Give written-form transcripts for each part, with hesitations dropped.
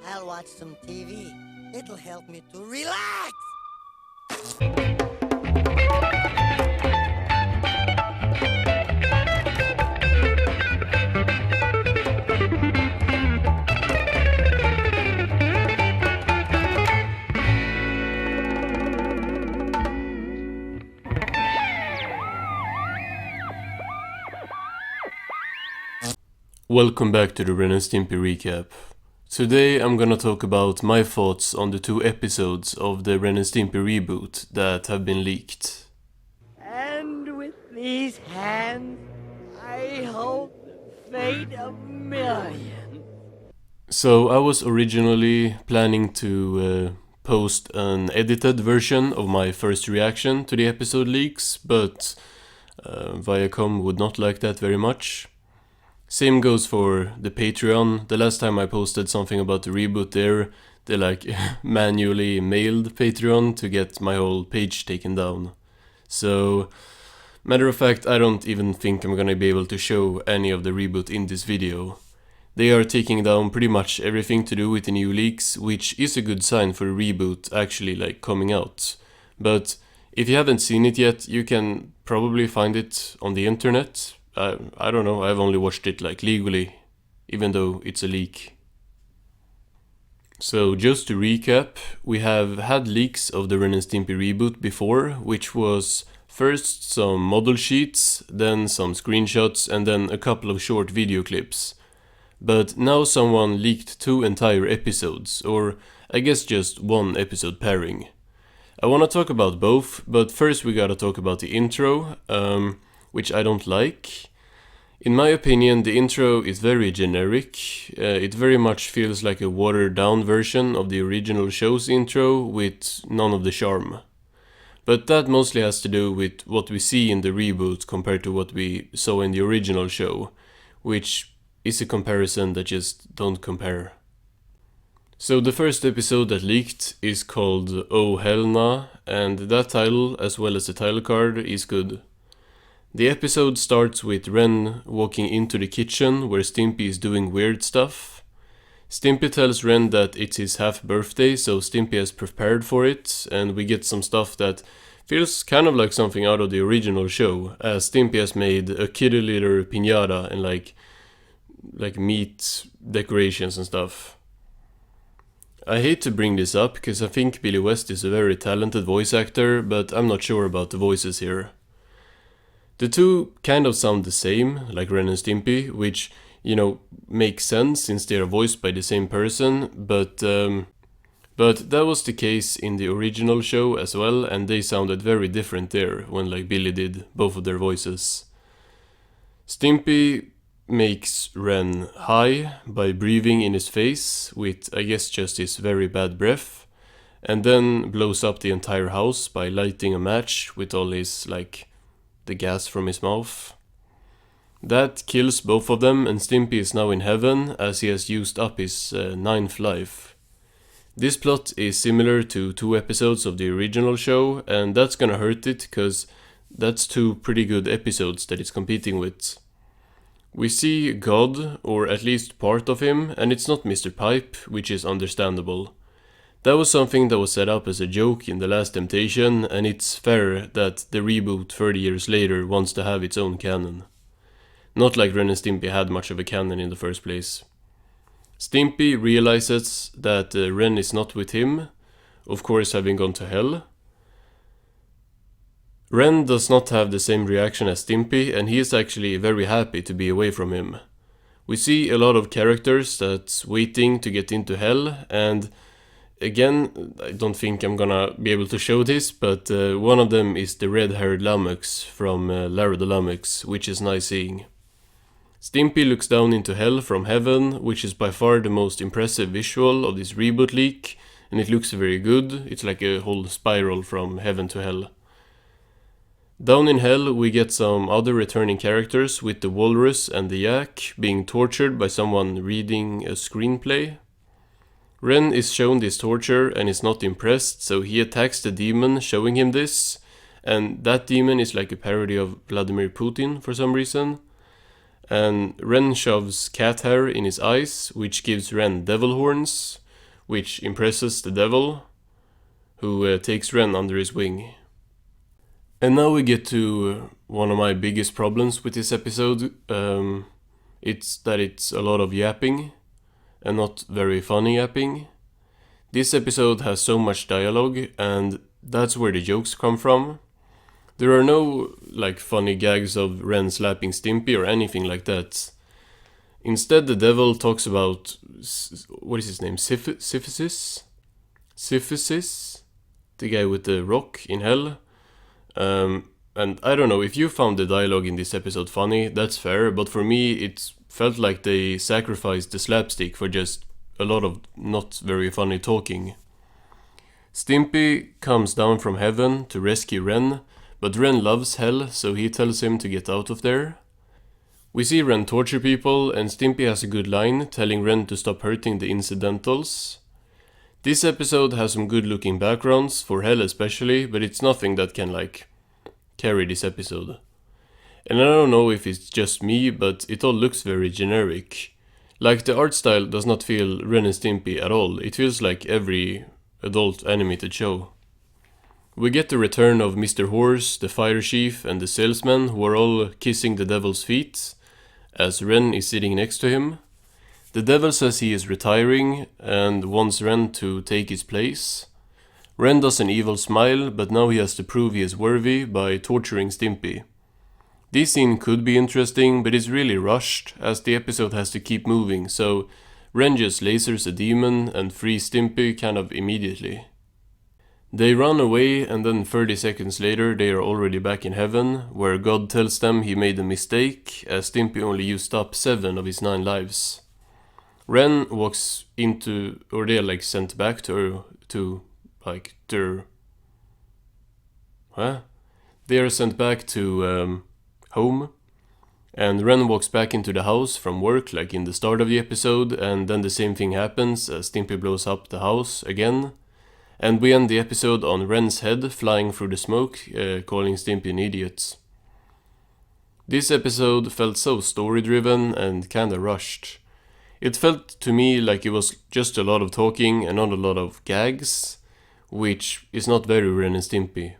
I'll watch some TV. It'll help me to relax. Welcome back to the Ren and Stimpy recap. Today I'm gonna talk about my thoughts on the 2 episodes of the Ren and Stimpy reboot that have been leaked. And with these hands, I hold the fate of millions. So I was originally planning to post an edited version of my first reaction to the episode leaks, but Viacom would not like that very much. Same goes for the Patreon. The last time I posted something about the reboot there, they manually mailed Patreon to get my whole page taken down. So, matter of fact, I don't even think I'm gonna be able to show any of the reboot in this video. They are taking down pretty much everything to do with the new leaks, which is a good sign for a reboot actually coming out. But if you haven't seen it yet, you can probably find it on the internet. I don't know, I've only watched it legally, even though it's a leak. So just to recap, we have had leaks of the Ren and Stimpy reboot before, which was first some model sheets, then some screenshots, and then a couple of short video clips. But now someone leaked 2 entire episodes, or I guess just 1 episode pairing. I wanna talk about both, but first we gotta talk about the intro, which I don't like. In my opinion, the intro is very generic. It very much feels like a watered down version of the original show's intro with none of the charm. But that mostly has to do with what we see in the reboot compared to what we saw in the original show, which is a comparison that just don't compare. So the first episode that leaked is called Oh Hell Nah, and that title, as well as the title card, is good. The episode starts with Ren walking into the kitchen where Stimpy is doing weird stuff. Stimpy tells Ren that it's his half birthday, so Stimpy has prepared for it, and we get some stuff that feels kind of like something out of the original show, as Stimpy has made a kitty litter piñata and like meat decorations and stuff. I hate to bring this up because I think Billy West is a very talented voice actor, but I'm not sure about the voices here. The 2 kind of sound the same, like Ren and Stimpy, which, makes sense since they are voiced by the same person, but that was the case in the original show as well, and they sounded very different there when Billy did both of their voices. Stimpy makes Ren high by breathing in his face with, I guess, just his very bad breath, and then blows up the entire house by lighting a match with all his, the gas from his mouth. That kills both of them, and Stimpy is now in heaven as he has used up his 9th life. This plot is similar to 2 episodes of the original show, and that's gonna hurt it cause that's 2 pretty good episodes that it's competing with. We see God, or at least part of him, and it's not Mr. Pipe, which is understandable. That was something that was set up as a joke in The Last Temptation, and it's fair that the reboot 30 years later wants to have its own canon. Not like Ren and Stimpy had much of a canon in the first place. Stimpy realizes that Ren is not with him, of course having gone to hell. Ren does not have the same reaction as Stimpy, and he is actually very happy to be away from him. We see a lot of characters that's waiting to get into hell, and again, I don't think I'm gonna be able to show this, but one of them is the red-haired Lummox from Lara the Lummox, which is nice seeing. Stimpy looks down into hell from heaven, which is by far the most impressive visual of this reboot leak, and it looks very good. It's like a whole spiral from heaven to hell. Down in hell we get some other returning characters, with the walrus and the yak being tortured by someone reading a screenplay. Ren is shown this torture and is not impressed, so he attacks the demon showing him this, and that demon is like a parody of Vladimir Putin for some reason. And Ren shoves cat hair in his eyes, which gives Ren devil horns, which impresses the devil, who takes Ren under his wing. And now we get to one of my biggest problems with this episode. It's that it's a lot of yapping, and not very funny yapping. This episode has so much dialogue, and that's where the jokes come from. There are no funny gags of Ren slapping Stimpy or anything like that. Instead, the devil talks about, what is his name, Syphilis? The guy with the rock in hell. And I don't know, if you found the dialogue in this episode funny, that's fair, but for me it felt like they sacrificed the slapstick for just a lot of not very funny talking. Stimpy comes down from heaven to rescue Ren, but Ren loves hell, so he tells him to get out of there. We see Ren torture people, and Stimpy has a good line telling Ren to stop hurting the incidentals. This episode has some good looking backgrounds, for hell especially, but it's nothing that can carry this episode. And I don't know if it's just me, but it all looks very generic. The art style does not feel Ren and Stimpy at all, it feels like every adult animated show. We get the return of Mr. Horse, the fire chief, and the salesman, who are all kissing the devil's feet, as Ren is sitting next to him. The devil says he is retiring and wants Ren to take his place. Ren does an evil smile, but now he has to prove he is worthy by torturing Stimpy. This scene could be interesting, but it's really rushed, as the episode has to keep moving, so Ren just lasers a demon and frees Stimpy kind of immediately. They run away, and then 30 seconds later they are already back in heaven, where God tells them he made a mistake, as Stimpy only used up 7 of his 9 lives. Ren walks into, or they're sent back to their... They are sent back to home, and Ren walks back into the house from work in the start of the episode, and then the same thing happens as Stimpy blows up the house again. And we end the episode on Ren's head flying through the smoke, calling Stimpy an idiot. This episode felt so story-driven and kinda rushed. It felt to me like it was just a lot of talking and not a lot of gags, which is not very Ren and Stimpy.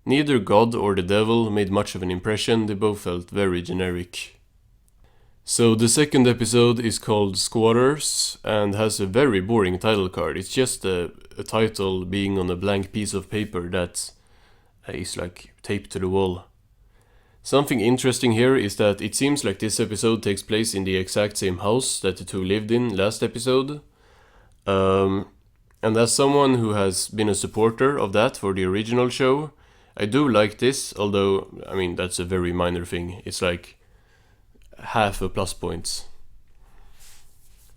Neither God or the devil made much of an impression, they both felt very generic. So the second episode is called Squatters and has a very boring title card. It's just a title being on a blank piece of paper that is taped to the wall. Something interesting here is that it seems like this episode takes place in the exact same house that the two lived in last episode. And as someone who has been a supporter of that for the original show, I do like this, although, that's a very minor thing. It's half a plus points.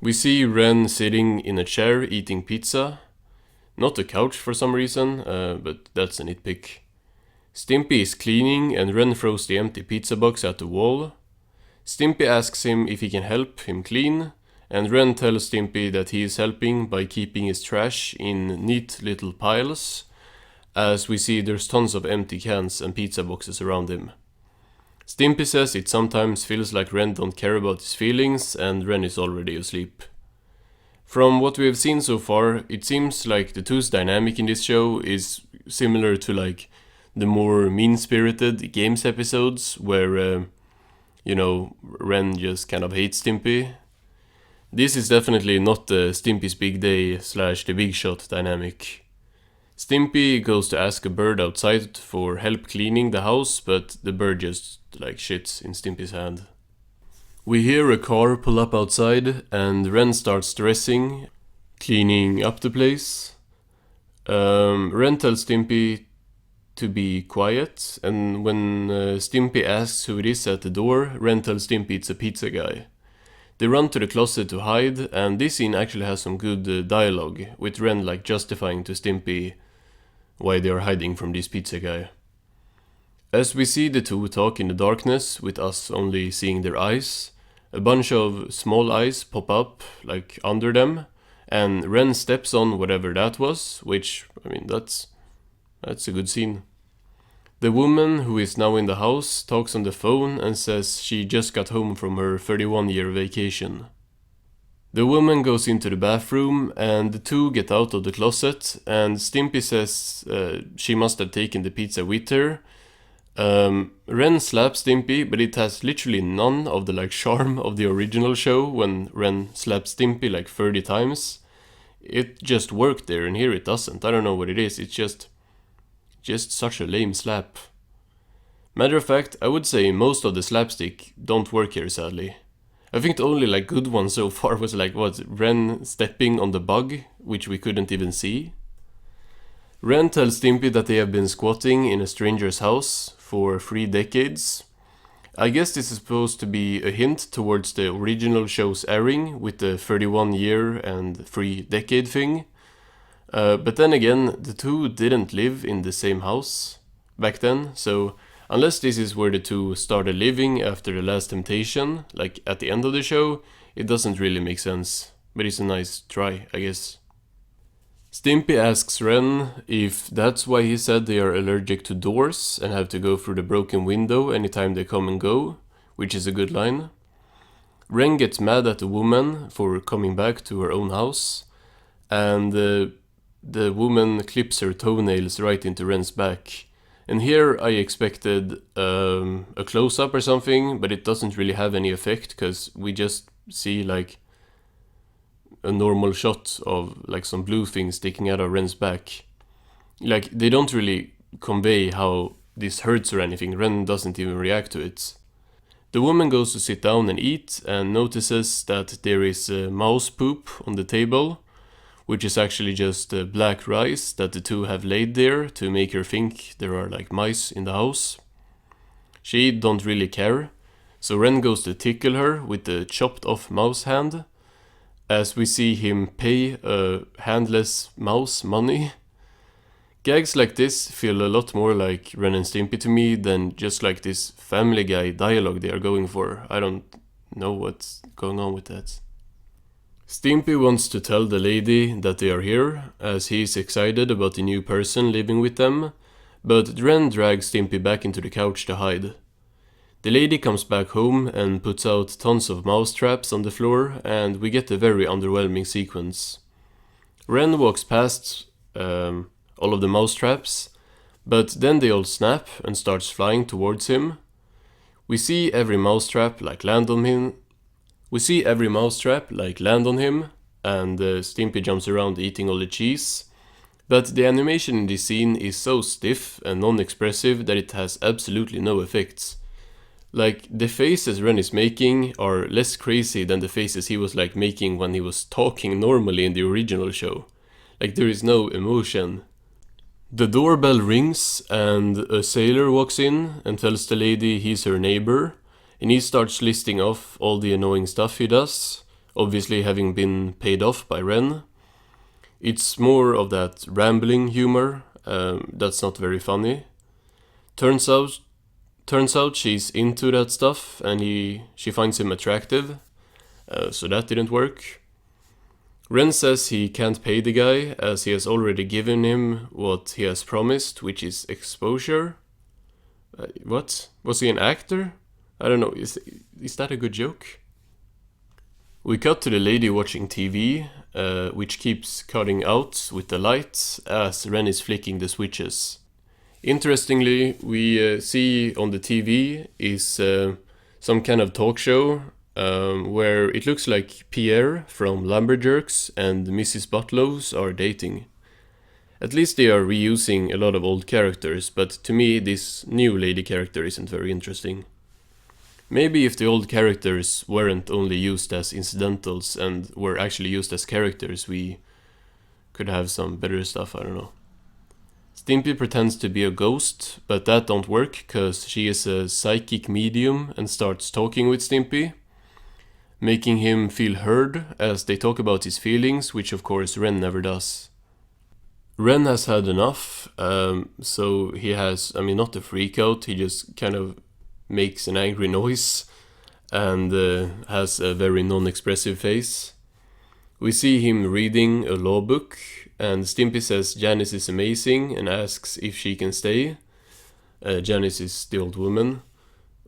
We see Ren sitting in a chair eating pizza. Not a couch for some reason, but that's a nitpick. Stimpy is cleaning and Ren throws the empty pizza box at the wall. Stimpy asks him if he can help him clean, and Ren tells Stimpy that he is helping by keeping his trash in neat little piles, as we see there's tons of empty cans and pizza boxes around him. Stimpy says it sometimes feels like Ren don't care about his feelings, and Ren is already asleep. From what we have seen so far, it seems like the two's dynamic in this show is similar to the more mean-spirited games episodes, where, Ren just kind of hates Stimpy. This is definitely not the Stimpy's big day / the big shot dynamic. Stimpy goes to ask a bird outside for help cleaning the house, but the bird just shits in Stimpy's hand. We hear a car pull up outside, and Ren starts dressing, cleaning up the place. Ren tells Stimpy to be quiet, and when Stimpy asks who it is at the door, Ren tells Stimpy it's a pizza guy. They run to the closet to hide, and this scene actually has some good dialogue, with Ren justifying to Stimpy why they are hiding from this pizza guy. As we see the two talk in the darkness, with us only seeing their eyes, a bunch of small eyes pop up, under them, and Ren steps on whatever that was, which, that's a good scene. The woman, who is now in the house, talks on the phone and says she just got home from her 31-year vacation. The woman goes into the bathroom and the two get out of the closet, and Stimpy says she must have taken the pizza with her. Ren slaps Stimpy, but it has literally none of the charm of the original show when Ren slaps Stimpy 30 times. It just worked there, and here it doesn't. I don't know what it is. It's just such a lame slap. Matter of fact, I would say most of the slapstick don't work here, sadly. I think the only good one so far was Ren stepping on the bug, which we couldn't even see. Ren tells Stimpy that they have been squatting in a stranger's house for 3 decades. I guess this is supposed to be a hint towards the original show's airing with the 31 year and 3 decade thing. But then again, the two didn't live in the same house back then, so unless this is where the two started living after the last temptation, at the end of the show, it doesn't really make sense. But it's a nice try, I guess. Stimpy asks Ren if that's why he said they are allergic to doors and have to go through the broken window anytime they come and go, which is a good line. Ren gets mad at the woman for coming back to her own house, and the woman clips her toenails right into Ren's back. And here I expected a close-up or something, but it doesn't really have any effect, because we just see a normal shot of some blue things sticking out of Ren's back. They don't really convey how this hurts or anything. Ren doesn't even react to it. The woman goes to sit down and eat and notices that there is mouse poop on the table, which is actually just black rice that the two have laid there to make her think there are mice in the house. She don't really care, so Ren goes to tickle her with the chopped off mouse hand, as we see him pay a handless mouse money. Gags like this feel a lot more like Ren and Stimpy to me than just this Family Guy dialogue they are going for. I don't know what's going on with that. Stimpy wants to tell the lady that they are here, as he is excited about the new person living with them, but Ren drags Stimpy back into the couch to hide. The lady comes back home and puts out tons of mouse traps on the floor, and we get a very underwhelming sequence. Ren walks past all of the mouse traps, but then they all snap and starts flying towards him. We see every mouse trap land on him. And Stimpy jumps around eating all the cheese. But the animation in this scene is so stiff and non-expressive that it has absolutely no effects. The faces Ren is making are less crazy than the faces he was making when he was talking normally in the original show. There is no emotion. The doorbell rings and a sailor walks in and tells the lady he's her neighbor, and he starts listing off all the annoying stuff he does, obviously having been paid off by Ren. It's more of that rambling humor that's not very funny. Turns out she's into that stuff, and she finds him attractive, so that didn't work. Ren says he can't pay the guy, as he has already given him what he has promised, which is exposure. What? Was he an actor? I don't know, is that a good joke? We cut to the lady watching TV, which keeps cutting out with the lights as Ren is flicking the switches. Interestingly, we see on the TV is some kind of talk show where it looks like Pierre from Lumberjerks and Mrs. Butlows are dating. At least they are reusing a lot of old characters, but to me this new lady character isn't very interesting. Maybe if the old characters weren't only used as incidentals and were actually used as characters, we could have some better stuff, I don't know. Stimpy pretends to be a ghost, but that don't work cause she is a psychic medium and starts talking with Stimpy, making him feel heard as they talk about his feelings, which of course Ren never does. Ren has had enough, so he has, not a freak out, he just kind of makes an angry noise and has a very non-expressive face. We see him reading a law book, and Stimpy says Janice is amazing and asks if she can stay. Janice is the old woman,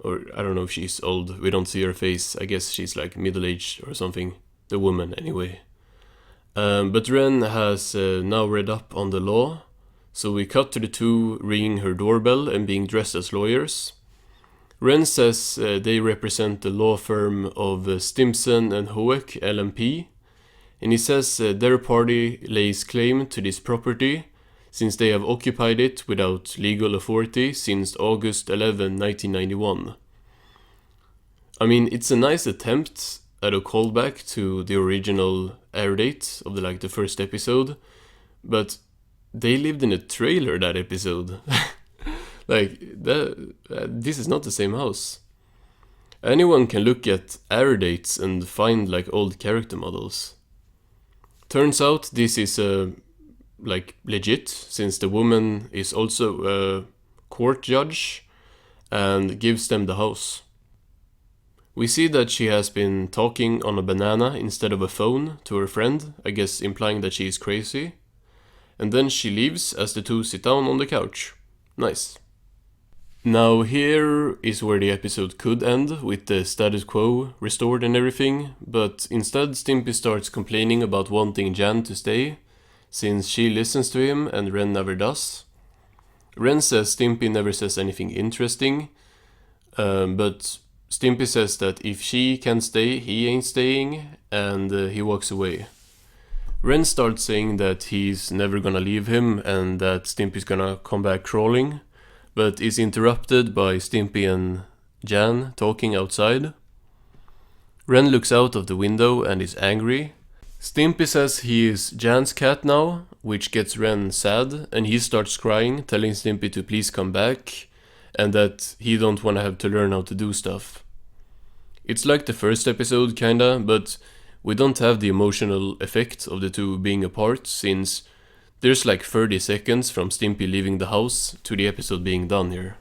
or I don't know if she's old, we don't see her face, I guess she's middle-aged or something. the woman anyway. But Ren has now read up on the law, so we cut to the two ringing her doorbell and being dressed as lawyers. Ren says they represent the law firm of Stimson and Hoek LMP, and he says their party lays claim to this property since they have occupied it without legal authority since August 11, 1991. I mean, it's a nice attempt at a callback to the original air date of the first episode, but they lived in a trailer that episode. This is not the same house. Anyone can look at air dates and find old character models. Turns out this is legit, since the woman is also a court judge and gives them the house. We see that she has been talking on a banana instead of a phone to her friend, I guess implying that she is crazy. And then she leaves as the two sit down on the couch. Nice. Now here is where the episode could end, with the status quo restored and everything, but instead Stimpy starts complaining about wanting Jan to stay, since she listens to him and Ren never does. Ren says Stimpy never says anything interesting, but Stimpy says that if she can stay, he ain't staying, and he walks away. Ren starts saying that he's never gonna leave him and that Stimpy's gonna come back crawling, but is interrupted by Stimpy and Jan talking outside. Ren looks out of the window and is angry. Stimpy says he is Jan's cat now, which gets Ren sad, and he starts crying, telling Stimpy to please come back, and that he don't want to have to learn how to do stuff. It's like the first episode kinda, but we don't have the emotional effect of the two being apart, since there's 30 seconds from Stimpy leaving the house to the episode being done here.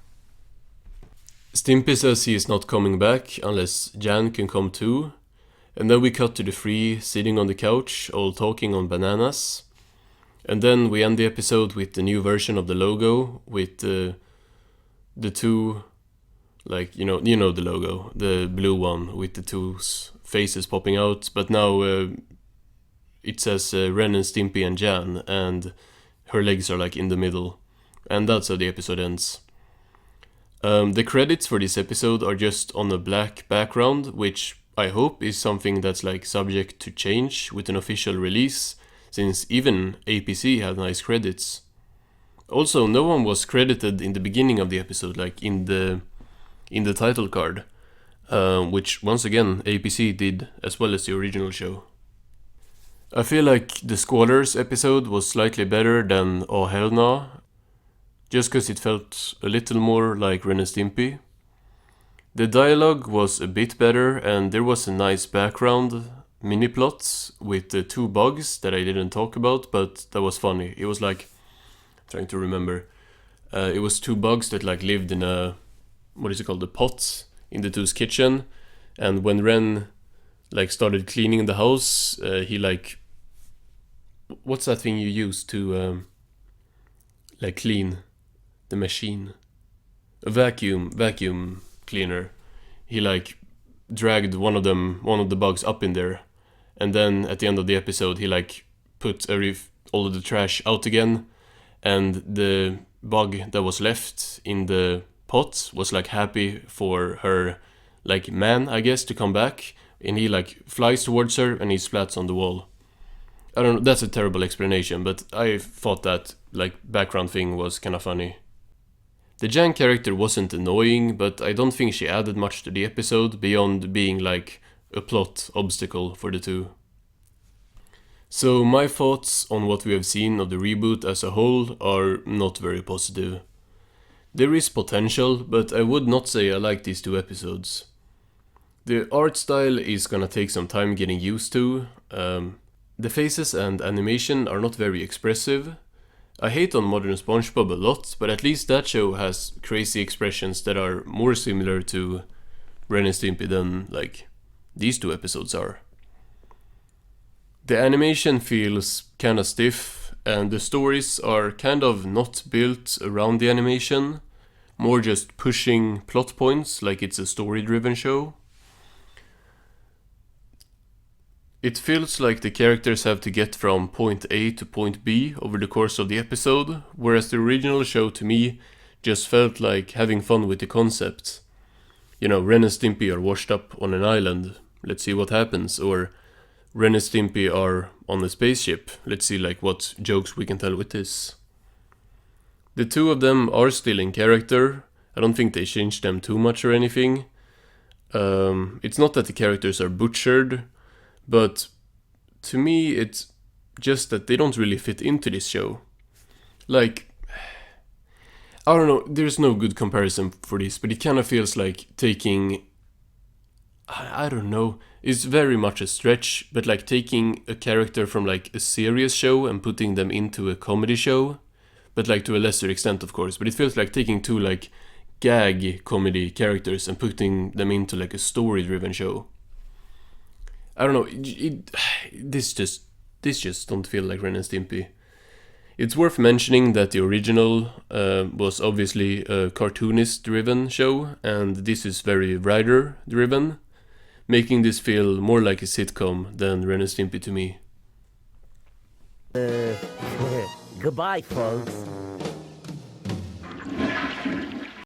Stimpy says he is not coming back unless Jan can come too, and then we cut to the three sitting on the couch, all talking on bananas. And then we end the episode with the new version of the logo, with the two, you know the logo, the blue one with the two faces popping out, but now it says Ren and Stimpy and Jan, and her legs are in the middle, and that's how the episode ends. The credits for this episode are just on a black background, which I hope is something that's subject to change with an official release, since even APC had nice credits. Also, no one was credited in the beginning of the episode, in the title card, which once again APC did as well as the original show. I feel like the Squallers episode was slightly better than Oh Hell Nah, just cause it felt a little more like Ren and Stimpy. The dialogue was a bit better, and there was a nice background mini-plot with the two bugs that I didn't talk about, but that was funny. It was trying to remember. It was two bugs that lived in a, a pot in the two's kitchen, and when Ren started cleaning the house, he what's that thing you use to clean the machine? A vacuum cleaner. He dragged one of the bugs up in there, and then at the end of the episode he put all of the trash out again, and the bug that was left in the pot was happy for her man, I guess, to come back, and he flies towards her and he splats on the wall. I don't know, that's a terrible explanation, but I thought that background thing was kinda funny. The Jan character wasn't annoying, but I don't think she added much to the episode beyond being a plot obstacle for the two. So my thoughts on what we have seen of the reboot as a whole are not very positive. There is potential, but I would not say I like these two episodes. The art style is gonna take some time getting used to. The faces and animation are not very expressive. I hate on Modern SpongeBob a lot, but at least that show has crazy expressions that are more similar to Ren and Stimpy than these two episodes are. The animation feels kinda stiff, and the stories are kind of not built around the animation, more just pushing plot points like it's a story-driven show. It feels like the characters have to get from point A to point B over the course of the episode, whereas the original show to me just felt like having fun with the concept. You know, Ren and Stimpy are washed up on an island, let's see what happens, or Ren and Stimpy are on a spaceship, let's see like what jokes we can tell with this. The two of them are still in character. I don't think they changed them too much or anything. It's not that the characters are butchered, but to me it's just that they don't really fit into this show. Like, I don't know, there's no good comparison for this, but it kind of feels like taking, I don't know, it's very much a stretch, but like taking a character from like a serious show and putting them into a comedy show, but like to a lesser extent of course, but it feels like taking two like gag comedy characters and putting them into like a story driven show. I don't know, this just don't feel like Ren and Stimpy. It's worth mentioning that the original was obviously a cartoonist driven show, and this is very writer driven, making this feel more like a sitcom than Ren and Stimpy to me. Goodbye, folks.